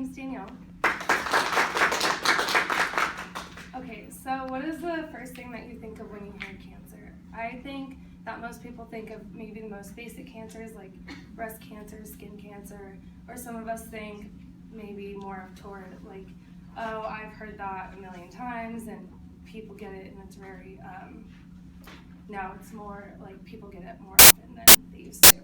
name's Danielle. Okay, so what is the first thing that you think of when you hear cancer? I think that most people think of maybe the most basic cancers like breast cancer, skin cancer, or some of us think maybe more toward like, oh, I've heard that a million times and people get it and it's very, now it's more like people get it more often than they used to.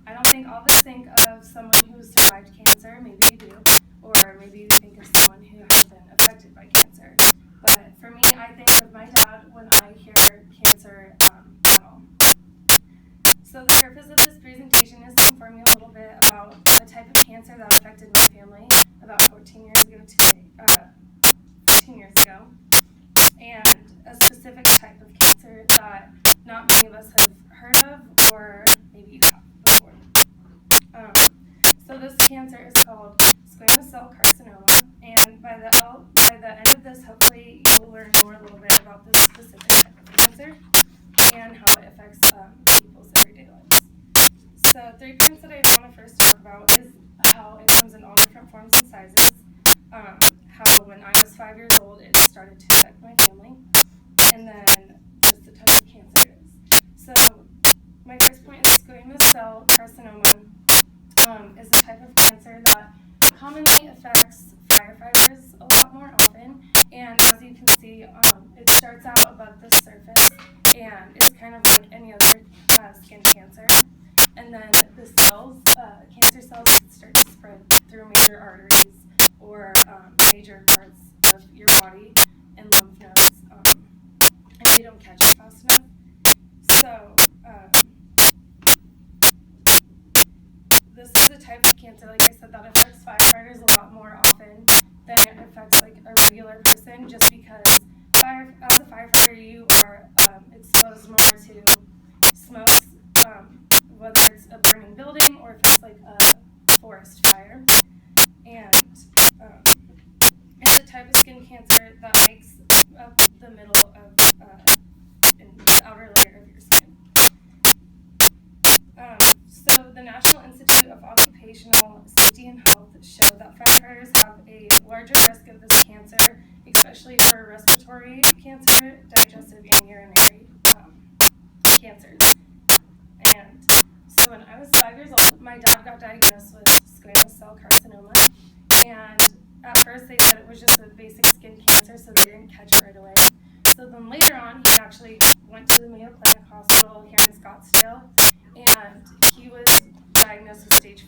I don't think all of us think of someone who has survived cancer, maybe you do, or maybe you think of someone who has been affected by cancer. But for me, I think of my dad when I hear cancer at all. So the purpose of this presentation is to inform you a little bit about a type of cancer that affected my family about 14 years ago today, 14 years ago, and a specific type of cancer that not many of us have heard of, or maybe you have before. So this cancer is called squamous cell carcinoma, and by the end of this, hopefully you'll learn more a little bit about this specific type of cancer and how it affects people's everyday lives. So 3 points that I want to first talk about is how it comes in all different forms and sizes, how when I was 5 years old it started to affect my family, and then just the type of cancer it is. So my first point is squamous cell carcinoma is a type of cancer that commonly affects firefighters a lot more often, and as you can see, it starts out above the surface and it's kind of like any other skin cancer, and then the cells, cancer cells, start to spread through major arteries or major parts of your body and lymph nodes, and you don't catch it fast enough. So this is a type of cancer, like I said, that affects firefighters a lot more often than it affects like a regular person, just because as a firefighter you are exposed more to smokes, whether it's a burning building or if it's like a forest fire. And it's a type of skin cancer that makes up the middle of in the outer layer of your skin. So the National Institute of Occupational Safety and Health showed that firefighters have a larger risk of this cancer, especially for respiratory cancer, digestive, and urinary cancers. And so when I was 5 years old, my dad got diagnosed with squamous cell carcinoma, and at first they said it was just a basic skin cancer, so they didn't catch it right away. So then later on, he actually went to the Mayo Clinic Hospital here in Scottsdale, and he was diagnosed with stage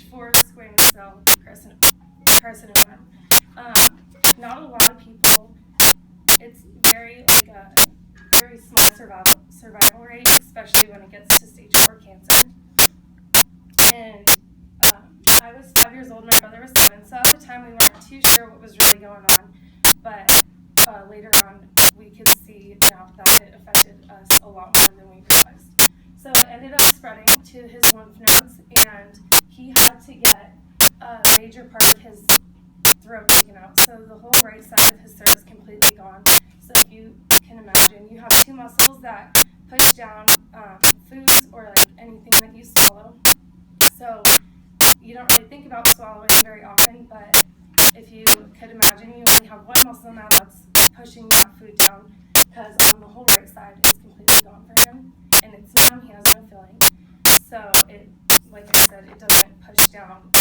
4 squamous cell carcinoma. Not a lot of people. It's very small survival rate, especially when it gets to stage 4 cancer. And I was 5 years old, my brother was 7, so at the time we weren't too sure what was really going on, but later on we could see now that it affected us a lot more than we realized. So it ended up spreading to his lymph nodes, and he had to get a major part of his throat taken out. So the whole right side of his throat is completely gone. So if you can imagine, you have 2 muscles that push down foods or like anything that you swallow. So you don't really think about swallowing very often, but if you could imagine, you only have 1 muscle now that's pushing that food down, because on the whole right side is completely gone for him, and it's numb, he has no feeling. So it, like I said, it doesn't push down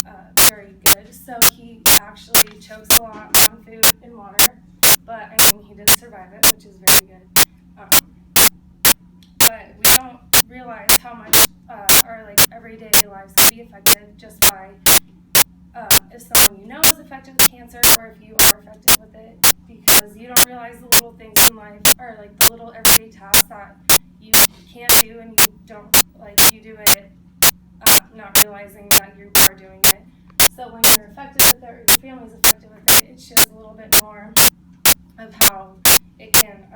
very good. So he actually chokes a lot on food and water, but I mean, he did survive it, which is very good. But we don't realize how much our like everyday lives can be affected just by if someone you know is affected with cancer, or if you are affected with it, because you don't realize the little things in life, or like the little everyday tasks that you can do, and you don't, like, you do it not realizing that you are doing it. So when you're affected with it, or your family's affected with it, it shows a little bit more of how it can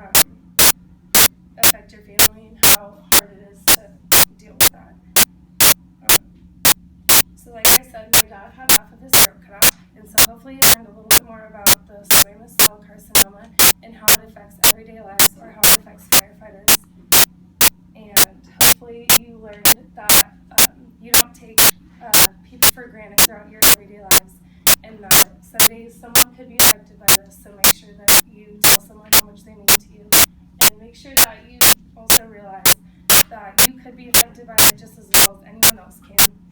affect your family and how hard it is to deal with that. So like I said, my dad had half of his throat cut out, and so hopefully you learned a little bit more about the squamous cell carcinoma and how it affects everyday lives, or how it affects firefighters. And hopefully you learned that you don't take nowadays someone could be affected by this, so make sure that you tell someone how much they mean to you. And make sure that you also realize that you could be affected by it just as well as anyone else can.